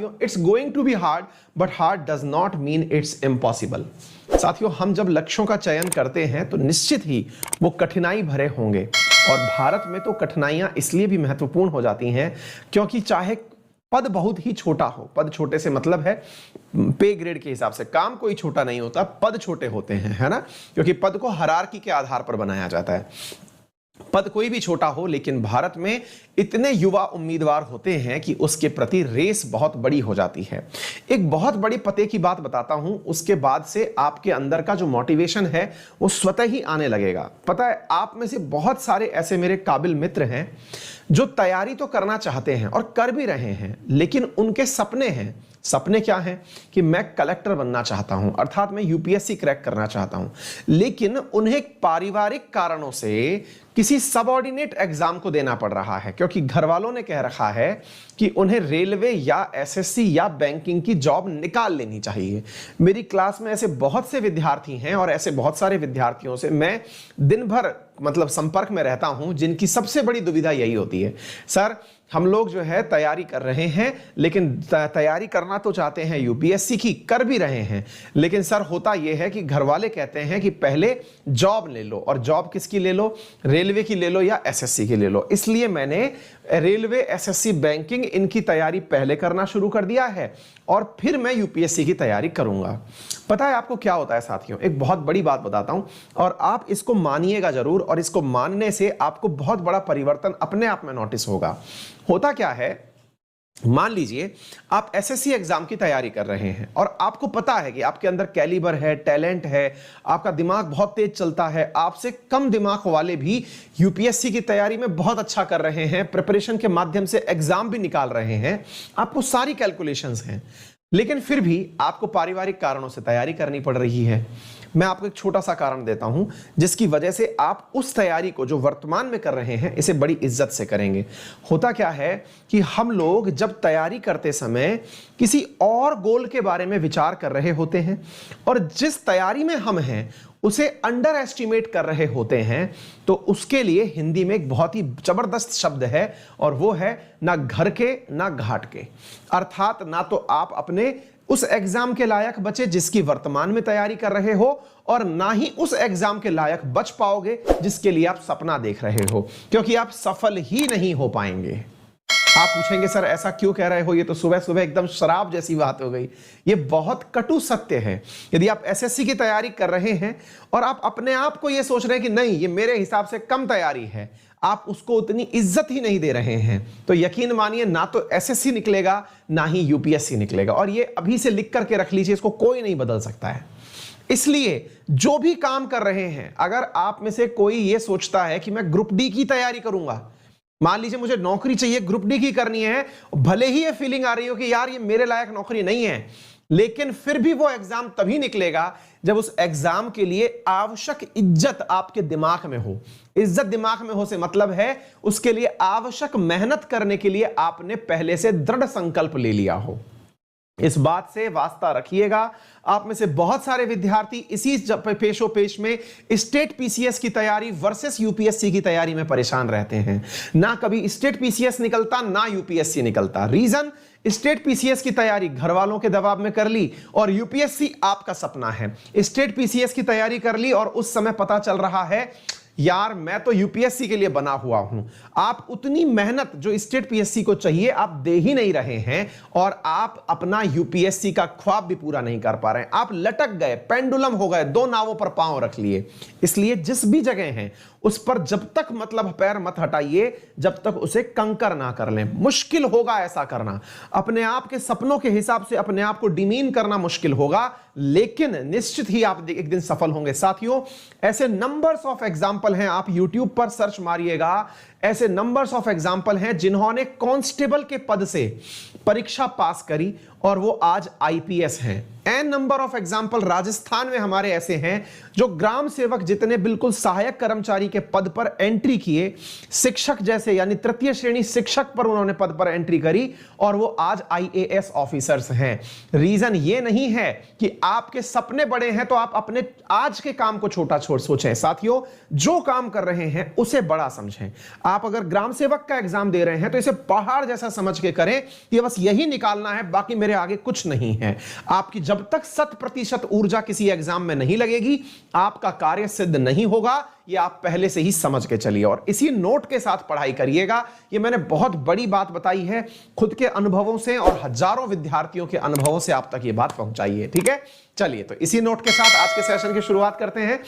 साथियों, it's going to be hard, but hard does not mean it's impossible. साथियों, हम जब लक्ष्यों का चयन करते हैं तो निश्चित ही वो कठिनाई भरे होंगे, और भारत में तो कठिनाइयां इसलिए भी महत्वपूर्ण हो जाती हैं क्योंकि चाहे पद बहुत ही छोटा हो, पद छोटे से मतलब है पे ग्रेड के हिसाब से, काम कोई छोटा नहीं होता, पद छोटे होते हैं, है ना, क्योंकि पद को हायरार्की के आधार पर बनाया जाता है। पद कोई भी छोटा हो, लेकिन भारत में इतने युवा उम्मीदवार होते हैं कि उसके प्रति रेस बहुत बड़ी हो जाती है। एक बहुत बड़ी पते की बात बताता हूं, उसके बाद से आपके अंदर का जो मोटिवेशन है वो स्वतः ही आने लगेगा। पता है, आप में से बहुत सारे ऐसे मेरे काबिल मित्र हैं जो तैयारी तो करना चाहते हैं और कर भी रहे हैं, लेकिन उनके सपने हैं। सपने क्या हैं कि मैं कलेक्टर बनना चाहता हूं, अर्थात मैं यूपीएससी क्रैक करना चाहता हूं, लेकिन उन्हें पारिवारिक कारणों से किसी सबऑर्डिनेट एग्जाम को देना पड़ रहा है, क्योंकि घर वालों ने कह रखा है कि उन्हें रेलवे या एसएससी या बैंकिंग की जॉब निकाल लेनी चाहिए। मेरी क्लास में ऐसे बहुत से विद्यार्थी हैं और ऐसे बहुत सारे विद्यार्थियों से मैं दिन भर मतलब संपर्क में रहता हूं, जिनकी सबसे बड़ी दुविधा यही होती है, सर हम लोग जो है तैयारी कर रहे हैं, लेकिन तैयारी करना तो चाहते हैं यूपीएससी की, कर भी रहे हैं, लेकिन सर होता यह है कि घर वाले कहते हैं कि पहले जॉब ले लो, और जॉब किसकी ले लो, रेलवे की ले लो या एसएससी की ले लो। इसलिए मैंने रेलवे, एसएससी, बैंकिंग इनकी तैयारी पहले करना शुरू कर दिया है और फिर मैं यूपीएससी की तैयारी करूंगा। पता है आपको क्या होता है साथियों, एक बहुत बड़ी बात बताता हूं और आप इसको मानिएगा जरूर, और इसको मानने से आपको बहुत बड़ा परिवर्तन अपने आप में नोटिस होगा। होता क्या है, मान लीजिए आप एसएससी एग्जाम की तैयारी कर रहे हैं और आपको पता है कि आपके अंदर कैलिबर है, टैलेंट है, आपका दिमाग बहुत तेज चलता है, आपसे कम दिमाग वाले भी यूपीएससी की तैयारी में बहुत अच्छा कर रहे हैं, प्रिपरेशन के माध्यम से एग्जाम भी निकाल रहे हैं, आपको सारी कैलकुलेशंस हैं, लेकिन फिर भी आपको पारिवारिक कारणों से तैयारी करनी पड़ रही है। मैं आपको एक छोटा सा कारण देता हूं जिसकी वजह से आप उस तैयारी को जो वर्तमान में कर रहे हैं इसे बड़ी इज्जत से करेंगे। होता क्या है कि हम लोग जब तैयारी करते समय किसी और गोल के बारे में विचार कर रहे होते हैं और जिस तैयारी में हम हैं उसे अंडर एस्टिमेट कर रहे होते हैं, तो उसके लिए हिंदी में एक बहुत ही जबरदस्त शब्द है और वो है ना घर के ना घाट के। अर्थात ना तो आप अपने उस एग्जाम के लायक बचे जिसकी वर्तमान में तैयारी कर रहे हो, और ना ही उस एग्जाम के लायक बच पाओगे जिसके लिए आप सपना देख रहे हो, क्योंकि आप सफल ही नहीं हो पाएंगे। आप पूछेंगे सर ऐसा क्यों कह रहे हो, ये तो सुबह सुबह एकदम शराब जैसी बात हो गई। ये बहुत कटु सत्य है। यदि आप एसएससी की तैयारी कर रहे हैं और आप अपने आप को ये सोच रहे हैं कि नहीं ये मेरे हिसाब से कम तैयारी है, आप उसको उतनी इज्जत ही नहीं दे रहे हैं, तो यकीन मानिए ना तो एसएससी निकलेगा ना ही यूपीएससी निकलेगा। और ये अभी से लिख करके रख लीजिए, इसको कोई नहीं बदल सकता है। इसलिए जो भी काम कर रहे हैं, अगर आप में से कोई ये सोचता है कि मैं ग्रुप डी की तैयारी करूंगा, मान लीजिए मुझे नौकरी चाहिए, ग्रुप डी की करनी है, भले ही ये फीलिंग आ रही हो कि यार ये मेरे लायक नौकरी नहीं है, लेकिन फिर भी वो एग्जाम तभी निकलेगा जब उस एग्जाम के लिए आवश्यक इज्जत आपके दिमाग में हो। इज्जत दिमाग में हो से मतलब है उसके लिए आवश्यक मेहनत करने के लिए आपने पहले से दृढ़ संकल्प ले लिया हो। इस बात से वास्ता रखिएगा। आप में से बहुत सारे विद्यार्थी इसी पेशो पेश में स्टेट पीसीएस की तैयारी वर्सेस यूपीएससी की तैयारी में परेशान रहते हैं। ना कभी स्टेट पीसीएस निकलता ना यूपीएससी निकलता। रीजन, स्टेट पीसीएस की तैयारी घर वालों के दबाव में कर ली और यूपीएससी आपका सपना है। स्टेट पीसीएस की तैयारी कर ली और उस समय पता चल रहा है यार मैं तो यूपीएससी के लिए बना हुआ हूं। आप उतनी मेहनत जो स्टेट पीएससी को चाहिए आप दे ही नहीं रहे हैं और आप अपना यूपीएससी का ख्वाब भी पूरा नहीं कर पा रहे हैं। आप लटक गए, पेंडुलम हो गए, दो नावों पर पांव रख लिए। इसलिए जिस भी जगह हैं उस पर जब तक मतलब पैर मत हटाइए जब तक उसे कंकर ना कर लें। मुश्किल होगा ऐसा करना, अपने आप के सपनों के हिसाब से अपने आप को डिमीन करना मुश्किल होगा, लेकिन निश्चित ही आप एक दिन सफल होंगे। साथियों, ऐसे नंबर्स ऑफ एग्जाम्पल हैं, आप यूट्यूब पर सर्च मारिएगा, ऐसे नंबर्स ऑफ एग्जाम्पल हैं जिन्होंने कांस्टेबल के पद से परीक्षा पास करी और वो आज आईपीएस हैं। An number of example Rajasthan में हमारे ऐसे हैं जो ग्राम सेवक जितने बिल्कुल सहायक कर्मचारी के पद पर एंट्री किए, शिक्षक जैसे यानी तृतीय श्रेणी शिक्षक पर उन्होंने पद पर एंट्री करी और वो आज आईएएस ऑफिसर्स हैं। रीजन ये नहीं है कि आपके सपने बड़े हैं तो आप अपने आज के काम को छोटा छोड़ सोचें। साथियों, जो काम कर रहे हैं उसे बड़ा समझें। आप अगर ग्राम सेवक का एग्जाम दे रहे हैं तो इसे पहाड़ जैसा समझ के करें कि बस यही निकालना है, बाकी मेरे आगे कुछ नहीं है। आपकी जब तक 100% ऊर्जा किसी एग्जाम में नहीं लगेगी, आपका कार्य सिद्ध नहीं होगा। ये आप पहले से ही समझ के चलिए और इसी नोट के साथ पढ़ाई करिएगा। ये मैंने बहुत बड़ी बात बताई है, खुद के अनुभवों से और हजारों विद्यार्थियों के अनुभवों से आप तक ये बात पहुंचाइए। ठीक है, चलिए तो इसी नोट के साथ आज के सेशन की शुरुआत करते हैं।